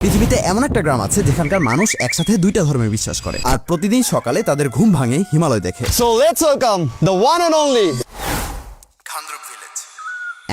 পৃথিবীতে এমন একটা গ্রাম আছে যেখানকার মানুষ একসাথে দুইটা ধর্মে বিশ্বাস করে আর প্রতিদিন সকালে তাদের ঘুম ভাঙে হিমালয় দেখে। So let's welcome the one and only Khandruk village.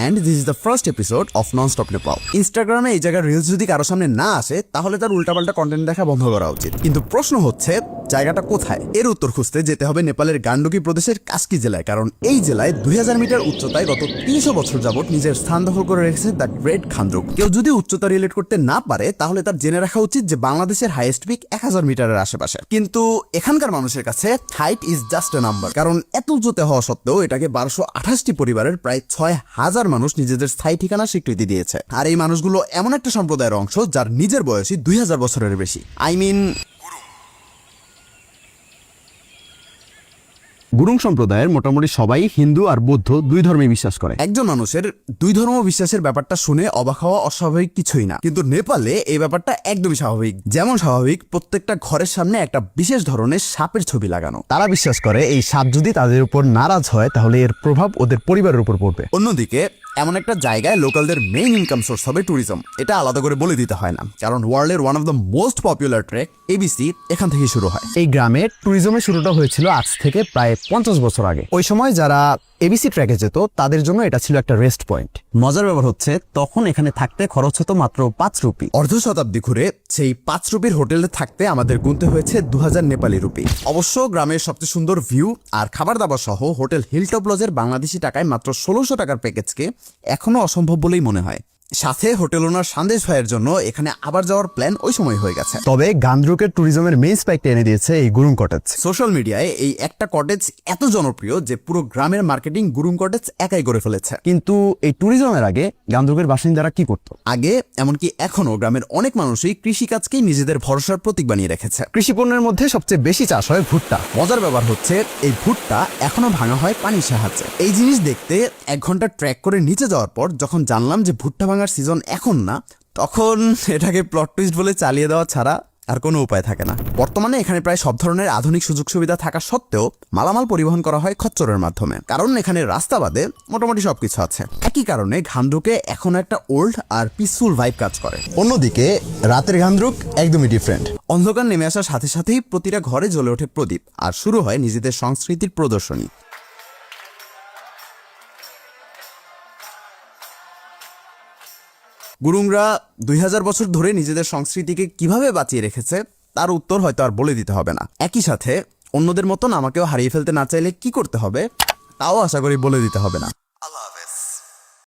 And this is the first episode of Non-Stop Nepal. ইনস্টাগ্রামে এই জায়গার রিলস যদি কারো সামনে না আসে তাহলে তার উল্টাপাল্টা কন্টেন্ট দেখা বন্ধ করা উচিত। কিন্তু প্রশ্ন হচ্ছে জায়গাটা কোথায়? এর উত্তর খুঁজতে যেতে হবে নেপালের গান্ডকি প্রদেশের কাস্কি জেলায়, কারণ এই জেলায় 2000 মিটার উচ্চতায় গত 300 বছর যাবত নিজের স্থান দখল করে রেখেছে দ্য গ্রেট খান্দ্রুক। কেউ যদি উচ্চতা রিলেট করতে না পারে তাহলে তার জেনে রাখা উচিত যে বাংলাদেশের হাইয়েস্ট পিক 1000 মিটারের আশেপাশে। কিন্তু এখানকার মানুষের কাছে height is just a number, কারণ এত উঁচুতে হওয়া সত্ত্বেও এটাকে 1228টি পরিবারের প্রায় 6000 মানুষ নিজেদের স্থায়ী ঠিকানা স্বীকৃতি দিয়েছে। আর এই মানুষগুলো এমন একটা সম্প্রদায়ের অংশ যার নিজের বয়সী 2000 বছরের বেশি। গুরুং সম্প্রদায়ের মোটামুটি সবাই হিন্দু আর বৌদ্ধ দুই ধর্মে বিশ্বাস করে। একজন মানুষের দুই ধর্ম বিশ্বাসের ব্যাপারটা শুনে অবাক হওয়া অস্বাভাবিক কিছুই না, কিন্তু নেপালে এই ব্যাপারটা একদমই স্বাভাবিক। যেমন স্বাভাবিক প্রত্যেকটা ঘরের সামনে একটা বিশেষ ধরনের সাপের ছবি লাগানো। তারা বিশ্বাস করে এই সাপ যদি তাদের উপর নারাজ হয় তাহলে এর প্রভাব ওদের পরিবারের উপর পড়বে। অন্যদিকে এমন একটা জায়গায় লোকালদের মেইন ইনকাম সোর্স হবে ট্যুরিজম। এটা আলাদা করে বলে দিতে হয় না, কারণ ওয়ার্ল্ডের one of the most popular trek ABC এখান থেকে শুরু হয়। এই গ্রামে ট্যুরিজমের শুরুটা হয়েছিল আজ থেকে প্রায় 50 বছর আগে। ওই সময় যারা এবিসি ট্র্যাকে যেত তাদের জন্য এটা ছিল একটা রেস্ট পয়েন্ট। মজার ব্যাপার হচ্ছে তখন এখানে থাকতে খরচ হতো মাত্র 5 রুপি। অর্ধ শতাব্দী ঘুরে সেই 5 রুপির হোটেলে থাকতে আমাদের গুনতে হয়েছে 2000 নেপালি রুপি। অবশ্য গ্রামের সবচেয়ে সুন্দর ভিউ আর খাবার দাবার সহ হোটেল হিলটপ লজের বাংলাদেশি টাকায় মাত্র 1600 টাকার প্যাকেজকে এখনো অসম্ভব বলেই মনে হয়। সাথে হোটেল ওনার সন্দেশ ভাইয়ের জন্য এখানে আবার যাওয়ার প্ল্যান ওই সময় হয়ে গেছে। তবে গান্দ্রুকের ট্যুরিজমের মেইন স্পাইকটা এনে দিয়েছে এই গুরুং কটেজ। সোশ্যাল মিডিয়ায় এই একটা কটেজ এত জনপ্রিয় যে পুরো গ্রামের মার্কেটিং গুরুং কটেজ একাই করে ফেলেছে। কিন্তু এই ট্যুরিজমের আগে গান্দ্রুকের বাসিন্দারা কি করতো? আগে এমনকি এখনো গ্রামের অনেক মানুষই কৃষিকাজকেই নিজেদের ভরসার প্রতীক বানিয়ে রেখেছে। কৃষি পণ্যের মধ্যে সবচেয়ে বেশি চাষ হয় ভুট্টা। মজার ব্যাপার হচ্ছে এই ভুট্টা এখনো ভাঙা হয় পানির সাহায্যে। এই জিনিস দেখতে 1 ঘন্টা ট্র্যাক করে নিচে যাওয়ার পর যখন জানলাম যে ভুট্টা ভাঙার সিজন এখন না, তখন এটাকে প্লট টুইস্ট বলে চালিয়ে দেওয়া ছাড়া আর কোনো উপায় থাকে না। বর্তমানে এখানে প্রায় সব ধরনের আধুনিক সুযোগ সুবিধা থাকা সত্ত্বেও মালামাল পরিবহন করা হয় খচ্চরের মাধ্যমে, কারণ এখানে রাস্তা বাদে মোটামুটি সবকিছু আছে। একই কারণে ঘান্দ্রুকে এখন একটা ওল্ড আর পিসফুল ভাইব কাজ করে। অন্যদিকে রাতের ঘান্দ্রুক একদমই ডিফারেন্ট। অন্ধকার নেমে আসার সাথে সাথেই প্রতিটা ঘরে জ্বলে ওঠে প্রদীপ আর শুরু হয় নিজেদের সংস্কৃতির প্রদর্শনী। গুরুংরা 2000 বছর ধরে নিজেদের সংস্কৃতিকে কিভাবে বাঁচিয়ে রেখেছে তার উত্তর হয়তো আর বলে দিতে হবে না। একই সাথে অন্যদের মতন আমাকেও হারিয়ে ফেলতে না চাইলে কি করতে হবে তাও আশা করি বলে দিতে হবে না।